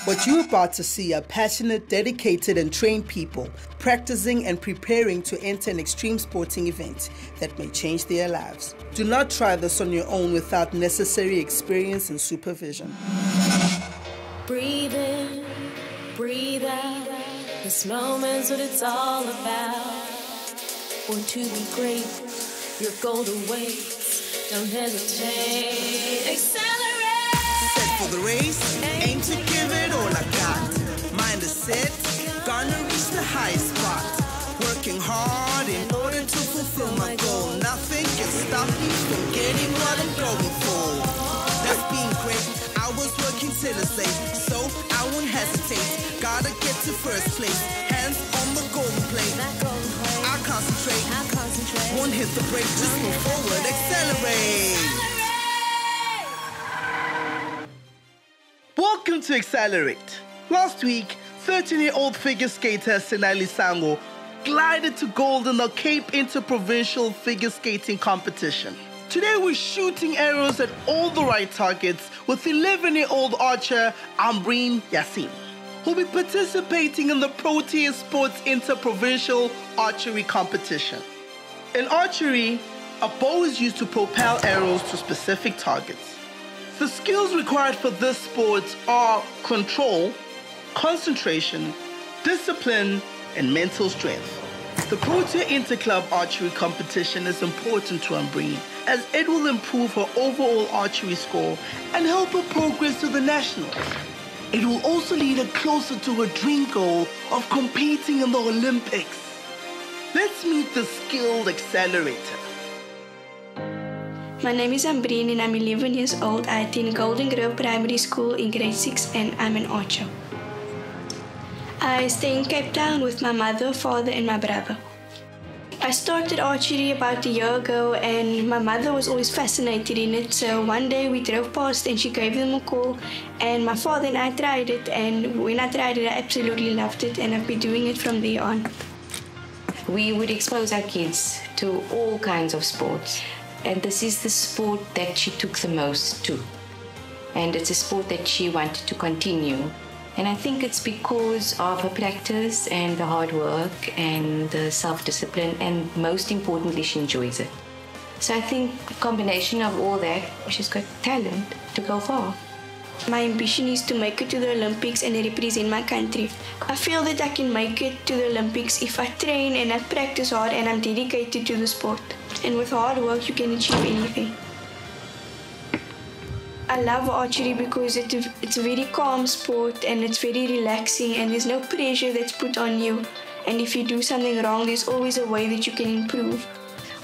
What you're about to see are passionate, dedicated, and trained people practicing and preparing to enter an extreme sporting event that may change their lives. Do not try this on your own without necessary experience and supervision. Breathe in, breathe out. This moment's what it's all about. Born to be great, your goal awaits. Don't hesitate. Xcellerate! Set for the race, aim to give it all I got. Mind is set, gonna reach the highest spot. Working hard in order to fulfill my goal. Nothing can stop me from getting what I'm going for. That's being great, I was working till it's late, so I won't hesitate. Gotta get to first place, hands on the golden plate. I'll concentrate, won't hit the brake, just move forward, accelerate. Welcome to Xcellerate. Last week, 13-year-old figure skater Sinali Sango glided to gold in the Cape Interprovincial Figure Skating Competition. Today we're shooting arrows at all the right targets with 11-year-old archer Ambreen Jassiem, who'll be participating in the Protea Sports Interprovincial Archery Competition. In archery, a bow is used to propel arrows to specific targets. The skills required for this sport are control, concentration, discipline, and mental strength. The Protea Interclub Archery Competition is important to Ambreen as it will improve her overall archery score and help her progress to the nationals. It will also lead her closer to her dream goal of competing in the Olympics. Let's meet the skilled accelerator. My name is Ambreen and I'm 11 years old. I attend Golden Grove Primary School in grade 6 and I'm an archer. I stay in Cape Town with my mother, father and my brother. I started archery about a year ago and my mother was always fascinated in it, so one day we drove past and she gave them a call and my father and I tried it, and when I tried it I absolutely loved it and I've been doing it from there on. We would expose our kids to all kinds of sports. And this is the sport that she took the most to. And it's a sport that she wanted to continue. And I think it's because of her practice and the hard work and the self-discipline, and most importantly, she enjoys it. So I think a combination of all that, she's got talent to go far. My ambition is to make it to the Olympics and represent my country. I feel that I can make it to the Olympics if I train and I practice hard and I'm dedicated to the sport. And with hard work, you can achieve anything. I love archery because it's a very calm sport and it's very relaxing and there's no pressure that's put on you. And if you do something wrong, there's always a way that you can improve.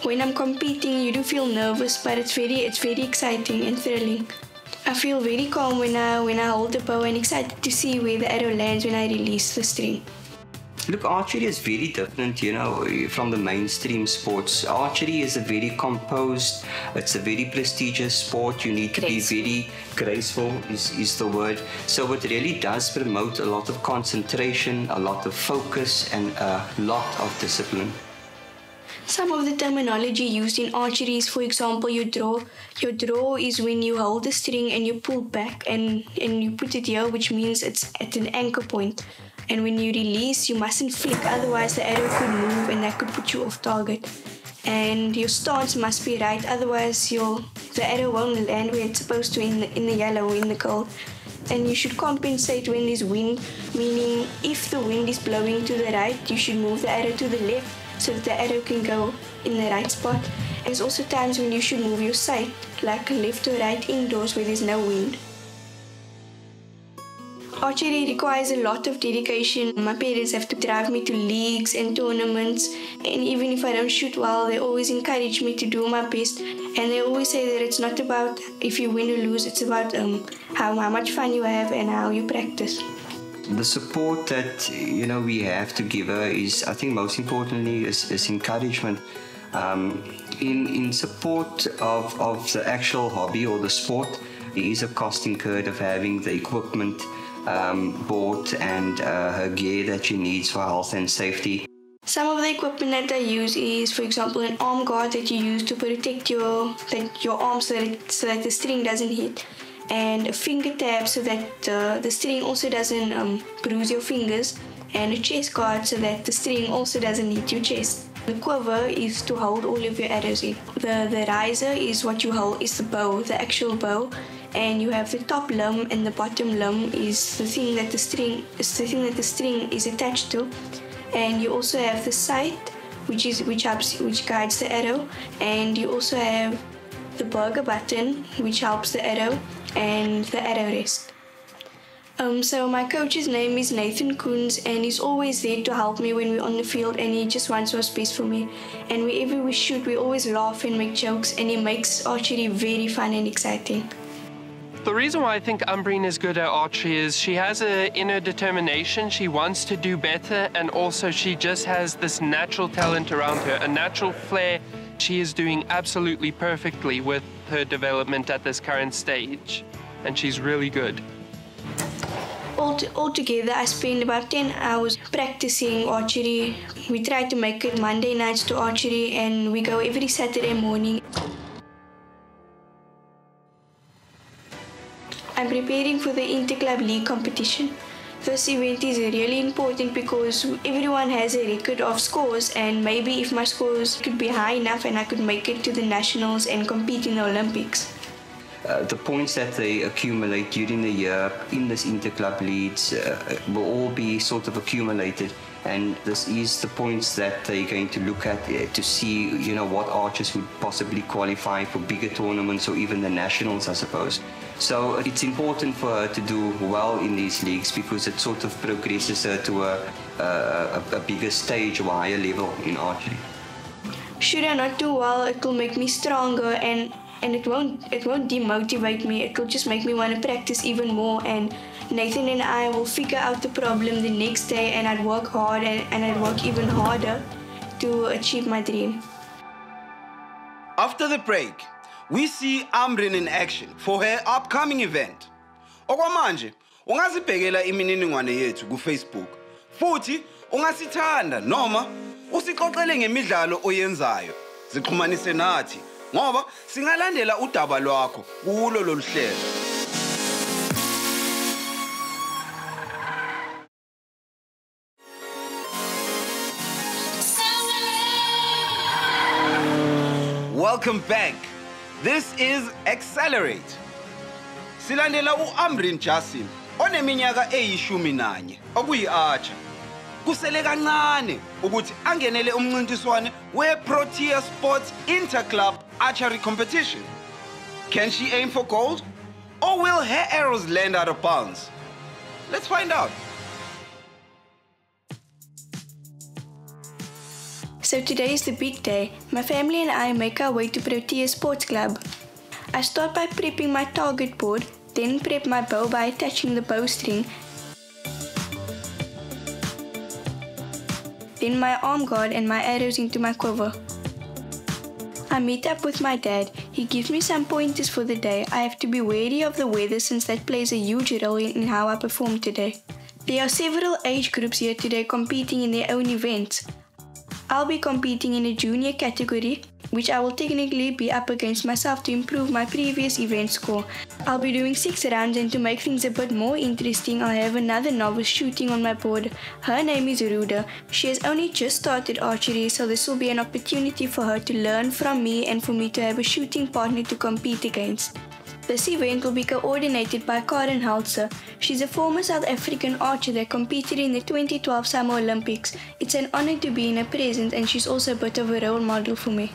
When I'm competing, you do feel nervous, but it's very exciting and thrilling. I feel very calm when I hold the bow and excited to see where the arrow lands when I release the string. Look, archery is very different, from the mainstream sports. Archery is a very composed, it's a very prestigious sport. You need to be very graceful is the word. So it really does promote a lot of concentration, a lot of focus, and a lot of discipline. Some of the terminology used in archery is, for example, your draw. Your draw is when you hold the string and you pull back and you put it here, which means it's at an anchor point. And when you release, you mustn't flick, otherwise the arrow could move and that could put you off target. And your stance must be right, otherwise the arrow won't land where it's supposed to in the yellow or in the gold. And you should compensate when there's wind, meaning if the wind is blowing to the right, you should move the arrow to the left so that the arrow can go in the right spot. And there's also times when you should move your sight, like left or right indoors where there's no wind. Archery requires a lot of dedication. My parents have to drive me to leagues and tournaments, and even if I don't shoot well, they always encourage me to do my best. And they always say that it's not about if you win or lose, it's about how much fun you have and how you practice. The support that we have to give her is, I think most importantly, is encouragement. In support of the actual hobby or the sport, there is a cost incurred of having the equipment bought and her gear that she needs for health and safety. Some of the equipment that I use is, for example, an arm guard that you use to protect your arm so that the string doesn't hit. and a finger tab so that the string also doesn't bruise your fingers, and a chest guard so that the string also doesn't hit your chest. The quiver is to hold all of your arrows in. The riser is what you hold, is the bow, the actual bow, and you have the top limb and the bottom limb is the thing that the string is attached to, and you also have the sight, which guides the arrow, and you also have the burger button, which helps the arrow, and the arrow rest. So my coach's name is Nathan Koons, and he's always there to help me when we're on the field, and he just wants what's best for me. And wherever we shoot, we always laugh and make jokes, and he makes archery very fun and exciting. The reason why I think Ambreen is good at archery is she has an inner determination. She wants to do better, and also she just has this natural talent around her, a natural flair. She is doing absolutely perfectly with her development at this current stage, and she's really good. Altogether, I spend about 10 hours practicing archery. We try to make it Monday nights to archery, and we go every Saturday morning. I'm preparing for the Inter-Club League competition. This event is really important because everyone has a record of scores, and maybe if my scores could be high enough and I could make it to the nationals and compete in the Olympics. The points that they accumulate during the year in this inter-club leagues will all be sort of accumulated, and this is the points that they're going to look at to see, you know, what archers would possibly qualify for bigger tournaments or even the nationals, I suppose. So it's important for her to do well in these leagues because it sort of progresses her to a bigger stage or a higher level in archery. Should I not do well, it will make me stronger, and it won't demotivate me. It will just make me want to practice even more, and Nathan and I will figure out the problem the next day, and I'd work hard and I'd work even harder to achieve my dream. After the break, we see Ambreen in action for her upcoming event. Okwamanje, ungazibhekela imininingwane yethu ku-Facebook, futhi ungasithanda noma usixoxele ngemidlalo oyenzayo. Zixhumanise nathi ngoba singalandela udaba lwakho kulo lolu hlelo. Welcome back. This is Xcellerate. Silandela Ambreen Jassiem oneminyaka eyi-11 okuyi-archer. Kusele kancane ukuthi angenele umncintiswane we-Protea Sports Inter-Club Archery Competition. Can she aim for gold? Or will her arrows land out of bounds? Let's find out. So today is the big day. My family and I make our way to Protea Sports Club. I start by prepping my target board, then prep my bow by attaching the bowstring, then my arm guard and my arrows into my quiver. I meet up with my dad. He gives me some pointers for the day. I have to be wary of the weather since that plays a huge role in how I perform today. There are several age groups here today competing in their own events. I'll be competing in a junior category, which I will technically be up against myself to improve my previous event score. I'll be doing 6 rounds, and to make things a bit more interesting, I'll have another novice shooting on my board. Her name is Ruda. She has only just started archery, so this will be an opportunity for her to learn from me and for me to have a shooting partner to compete against. This event will be coordinated by Karen Haltzer. She's a former South African archer that competed in the 2012 Summer Olympics. It's an honor to be in her presence, and she's also a bit of a role model for me.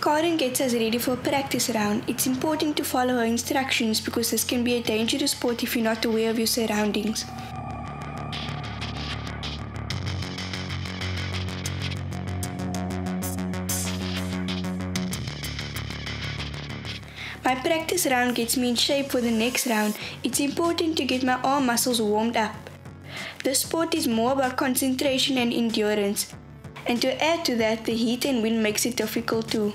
Karen gets us ready for a practice round. It's important to follow her instructions because this can be a dangerous sport if you're not aware of your surroundings. My practice round gets me in shape for the next round. It's important to get my arm muscles warmed up. This sport is more about concentration and endurance. And to add to that, the heat and wind makes it difficult too.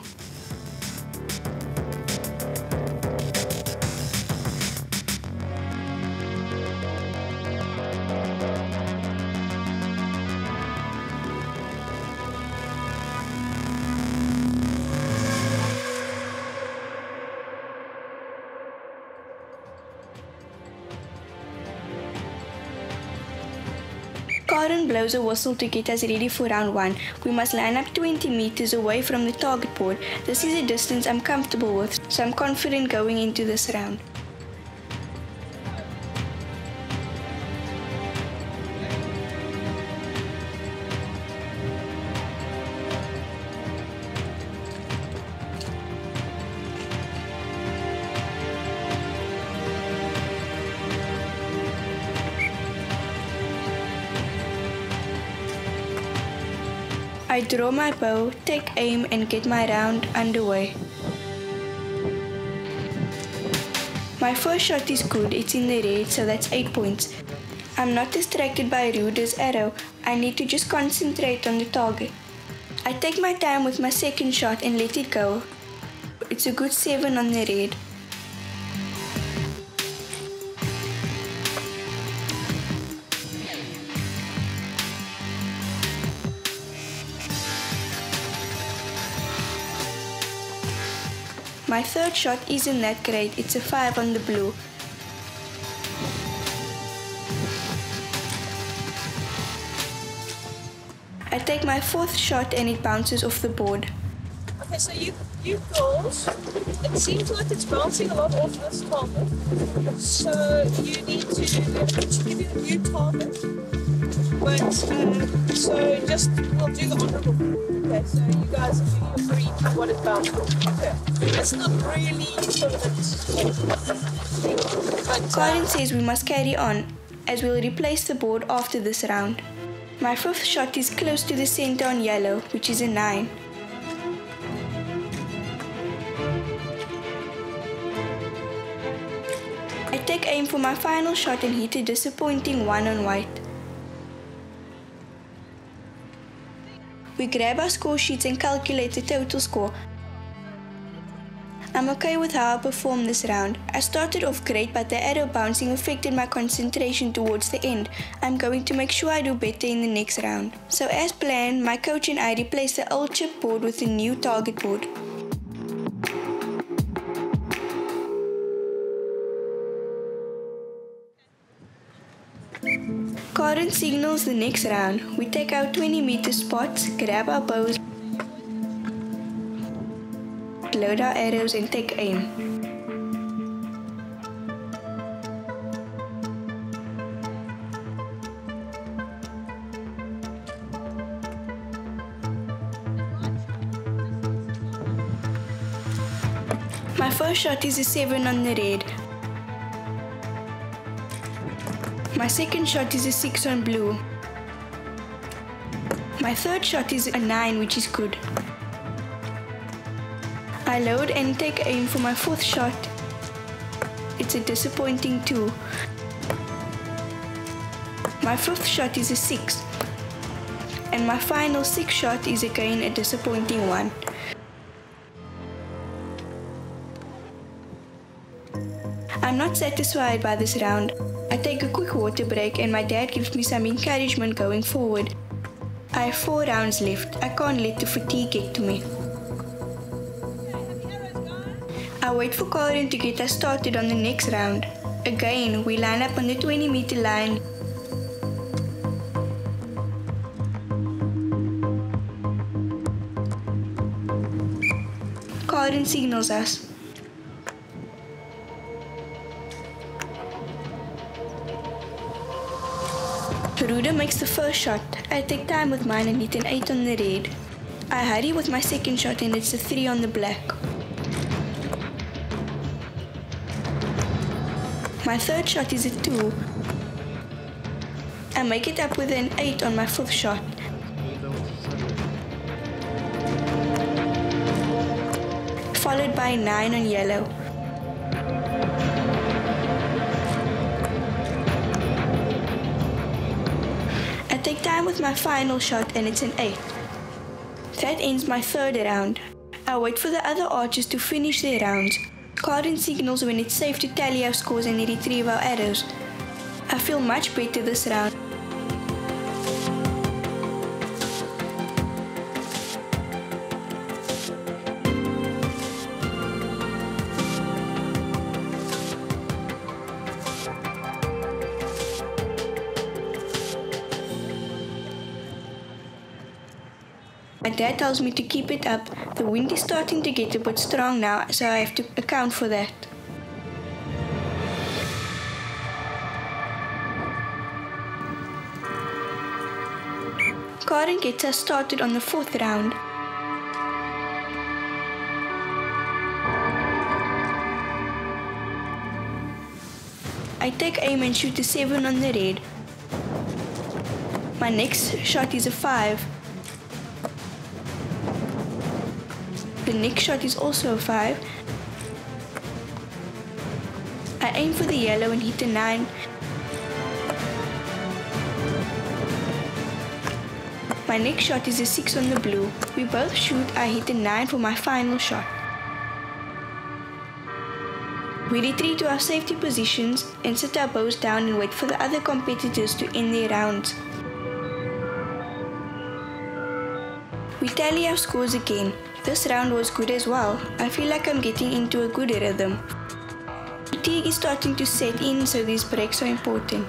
Karen blows a whistle to get us ready for round 1. We must line up 20 meters away from the target board. This is a distance I'm comfortable with, so I'm confident going into this round. I draw my bow, take aim and get my round underway. My first shot is good, it's in the red, so that's 8 points. I'm not distracted by Ruder's arrow, I need to just concentrate on the target. I take my time with my second shot and let it go. It's a good 7 on the red. My third shot isn't that great, it's a 5 on the blue. I take my fourth shot and it bounces off the board. Okay, so you girls, it seems like it's bouncing a lot off this target. So you need to give you a new target. But, so just, we'll do the honorable. Okay, so you guys agree to what it's bouncing off. Okay. It's not really permanent. But Karen says we must carry on, as we'll replace the board after this round. My fifth shot is close to the center on yellow, which is a 9. I take aim for my final shot and hit a disappointing 1 on white. We grab our score sheets and calculate the total score. I'm okay with how I performed this round. I started off great, but the arrow bouncing affected my concentration towards the end. I'm going to make sure I do better in the next round. So as planned, my coach and I replaced the old chip board with a new target board. Karen signals the next round. We take our 20-meter spots, grab our bows, load our arrows and take aim. My first shot is a 7 on the red. My second shot is a 6 on blue. My third shot is a 9, which is good. I load and take aim for my fourth shot. It's a disappointing 2. My fifth shot is a 6. And my final 6th shot is again a disappointing 1. I'm not satisfied by this round. I take a quick water break and my dad gives me some encouragement going forward. I have 4 rounds left. I can't let the fatigue get to me. I wait for Karen to get us started on the next round. Again, we line up on the 20-meter line. Karen signals us. Ruda makes the first shot. I take time with mine and hit an 8 on the red. I hurry with my second shot and it's a 3 on the black. My third shot is a 2. I make it up with an 8 on my 5th shot. Followed by a 9 on yellow. I take time with my final shot and it's an 8. That ends my third round. I wait for the other archers to finish their rounds. Karen signals when it's safe to tally our scores and retrieve our arrows. I feel much better this round. My dad tells me to keep it up. The wind is starting to get a bit strong now, so I have to account for that. Karen gets us started on the 4th round. I take aim and shoot a 7 on the red. My next shot is a 5. The next shot is also a 5. I aim for the yellow and hit a 9. My next shot is a 6 on the blue. We both shoot. I hit a 9 for my final shot. We retreat to our safety positions and set our bows down and wait for the other competitors to end their rounds. We tally our scores again. This round was good as well. I feel like I'm getting into a good rhythm. Fatigue is starting to set in, so these breaks are important.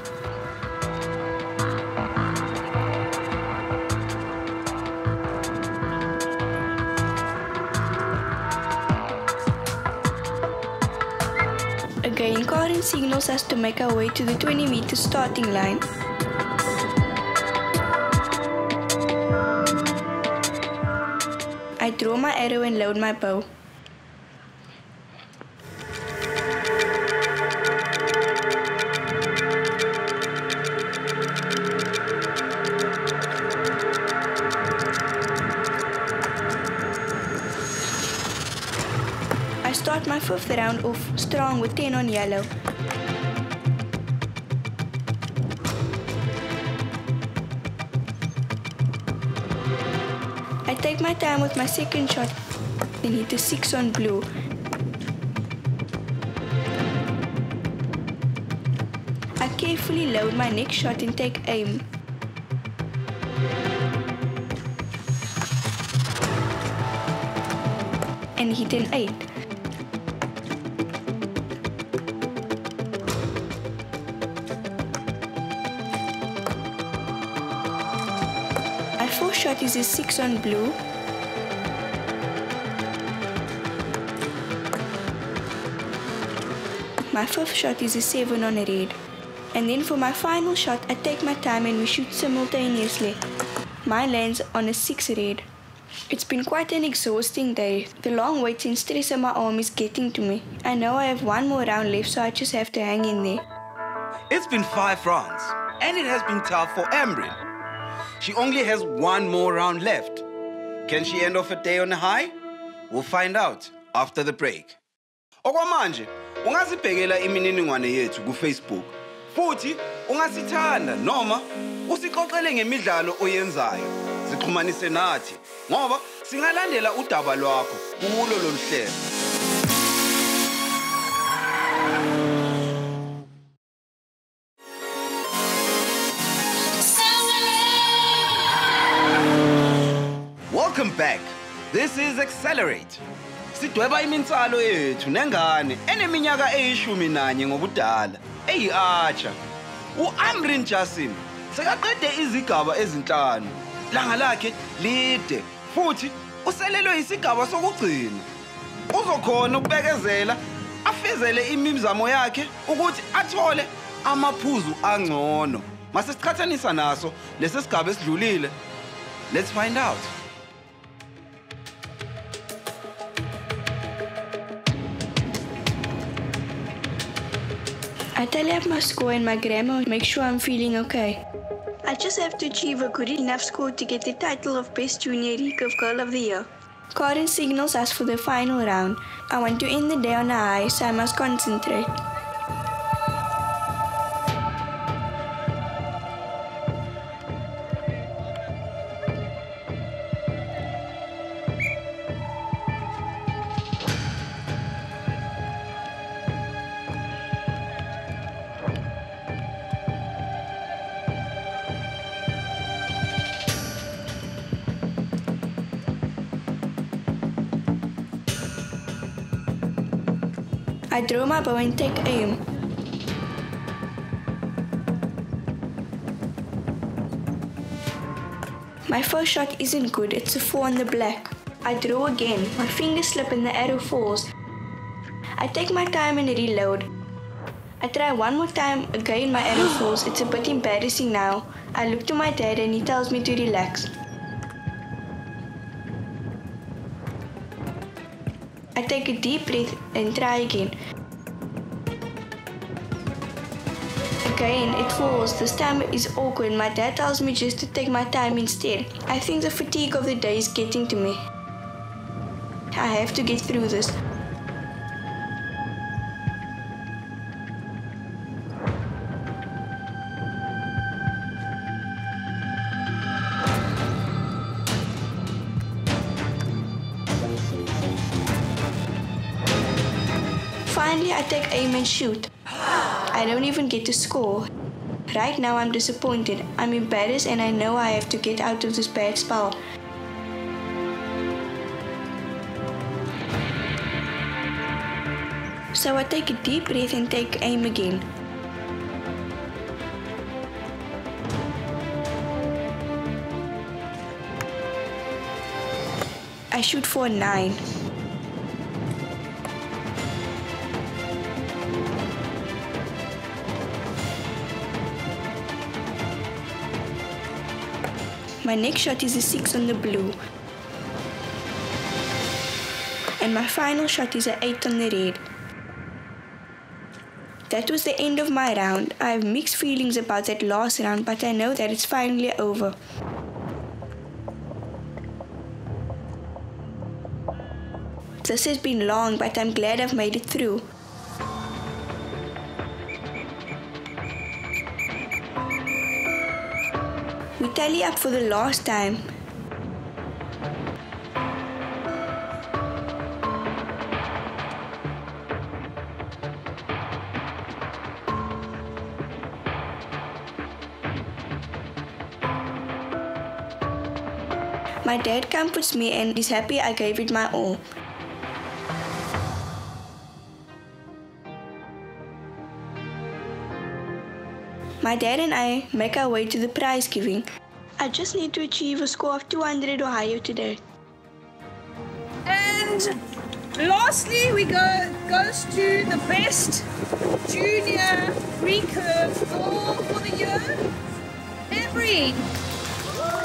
Again, Karen signals us to make our way to the 20-meter starting line. I draw my arrow and load my bow. I start my 5th round off strong with 10 on yellow. I take my time with my second shot, then hit a 6 on blue. I carefully load my next shot and take aim. And hit an 8. My 4th shot is a 6 on blue. My 5th shot is a 7 on red. And then for my final shot, I take my time and we shoot simultaneously. Mine lands on a 6 red. It's been quite an exhausting day. The long wait and stress on my arm is getting to me. I know I have one more round left, so I just have to hang in there. It's been 5 rounds, and it has been tough for Ambreen. She only has one more round left. Can she end off a day on a high? We'll find out after the break. Okwamanje, ungasibhekela imininingwane yethu ku-Facebook. Futhi ungasithanda noma usixoxele ngemidlalo oyenzayo. Sixhumanise nathi ngoba singalandela udaba lwakho kulo lolu hlelo. Welcome back. This is Xcellerate. Sidweba imintsalo yethu nengane eneminyaka eyi-11 ngobudala, eyi-Archer. U-Ambreen Jassiem sekaqede izigaba ezinhlanu. Langa lakhe lide futhi uselelwe isigaba sokugcina. Uzokhona ukubekezela afezele imizamo yakhe ukuthi athole amaphuzu angcono. Mase siqhathanisa naso lesi sigaba esidlulile. Let's find out. I tally up my score and my grammar and make sure I'm feeling okay. I just have to achieve a good enough score to get the title of Best Junior Recurve Girl of the Year. Karen signals us for the final round. I want to end the day on a high, so I must concentrate. I draw my bow and take aim. My first shot isn't good, it's a 4 on the black. I draw again, my fingers slip and the arrow falls. I take my time and reload. I try one more time, again my arrow falls. It's a bit embarrassing now. I look to my dad and he tells me to relax. I take a deep breath and try again. Again, it falls. This time it is awkward. My dad tells me just to take my time instead. I think the fatigue of the day is getting to me. I have to get through this. Finally, I take aim and shoot. I don't even get to score. Right now, I'm disappointed. I'm embarrassed and I know I have to get out of this bad spell. So I take a deep breath and take aim again. I shoot for a 9. My next shot is a 6 on the blue. And my final shot is an 8 on the red. That was the end of my round. I have mixed feelings about that last round, but I know that it's finally over. This has been long, but I'm glad I've made it through. We tally up for the last time. My dad comforts me and is happy I gave it my all. My dad and I make our way to the prize giving. I just need to achieve a score of 200 or higher today. And lastly, we goes to the best junior recurve goal for the year, Ambreen.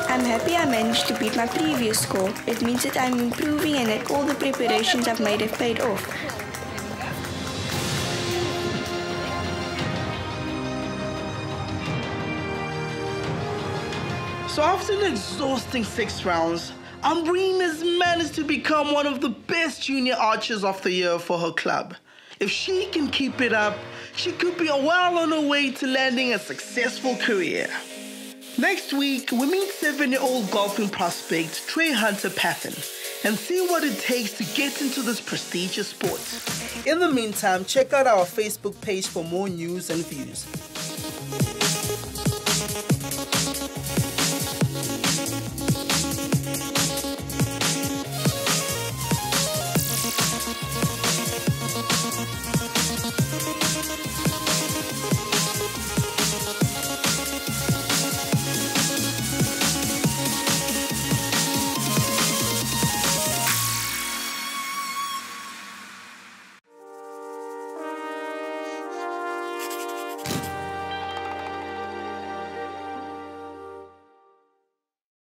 I'm happy I managed to beat my previous score. It means that I'm improving and that all the preparations I've made have paid off. So after an exhausting 6 rounds, Ambreen has managed to become one of the best junior archers of the year for her club. If she can keep it up, she could be well on her way to landing a successful career. Next week, we meet 7-year-old golfing prospect Trey Hunter Pathan and see what it takes to get into this prestigious sport. In the meantime, check out our Facebook page for more news and views.